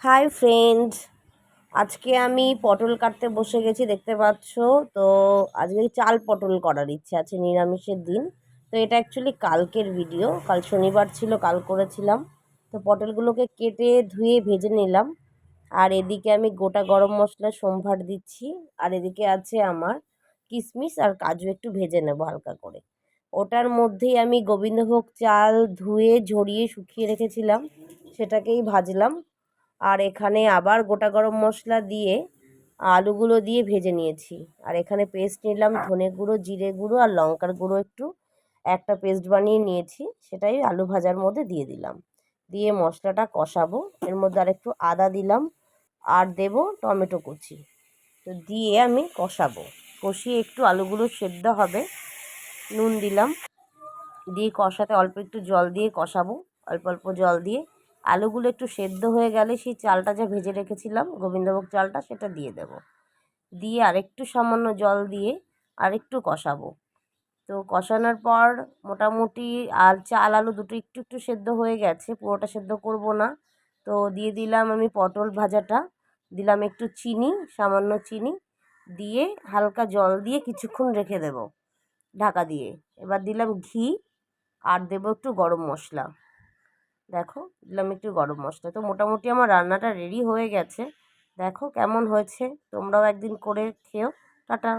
Hi friend, আজকে আমি পটল কাটতে বসে গেছি, দেখতে পাচ্ছ। তো আজকে চাল পটল করার ইচ্ছে আছে, নিরামিষের দিন। তো এটা অ্যাকচুয়ালি কালকের ভিডিও, কাল শনিবার ছিল, কাল করেছিলাম। তো পটলগুলোকে কেটে ধুয়ে ভেজে নিলাম। আর এদিকে আমি গোটা গরম মশলা সম্ভার দিচ্ছি। আর এদিকে আছে আমার কিশমিশ আর কাজু, একটু ভেজে নেব হালকা করে। ওটার মধ্যেই আমি গোবিন্দভোগ চাল ধুয়ে ঝরিয়ে শুকিয়ে রেখেছিলাম, সেটাকেই ভাজলাম। আর এখানে আবার গোটা গরম মশলা দিয়ে আলুগুলো দিয়ে ভেজে নিয়েছি। আর এখানে পেস্ট নিলাম, ধনে গুঁড়ো, জিরে গুঁড়ো আর লঙ্কার গুঁড়ো, একটু একটা পেস্ট বানিয়ে নিয়েছি, সেটাই আলু ভাজার মধ্যে দিয়ে দিলাম। দিয়ে মশলাটা কষাবো। এর মধ্যে আর একটু আদা দিলাম, আর দেব টমেটো কুচি। তো দিয়ে আমি কষাবো, কষিয়ে একটু আলুগুলো সেদ্ধ হবে। নুন দিলাম, দিয়ে কষাতে অল্প একটু জল দিয়ে কষাবো, অল্প অল্প জল দিয়ে। আলুগুলো একটু সেদ্ধ হয়ে গেলে সেই চালটা যা ভেজে রেখেছিলাম, গোবিন্দভোগ চালটা, সেটা দিয়ে দেব। দিয়ে আরেকটু সামান্য জল দিয়ে আরেকটু কষাবো। তো কষানোর পর মোটামুটি আর চাল আলু দুটো একটু একটু সেদ্ধ হয়ে গেছে, পুরোটা সেদ্ধ করব না। তো দিয়ে দিলাম আমি পটল ভাজাটা, দিলাম একটু চিনি, সামান্য চিনি দিয়ে হালকা জল দিয়ে কিছুক্ষণ রেখে দেব ঢাকা দিয়ে। এবার দিলাম ঘি, আর দেবো একটু গরম মশলা। দেখো, দিলাম একটু গরম মশলা। তো মোটামুটি আমার রান্নাটা রেডি হয়ে গেছে। দেখো কেমন হয়েছে, তোমরাও একদিন করে খেও। টাটা।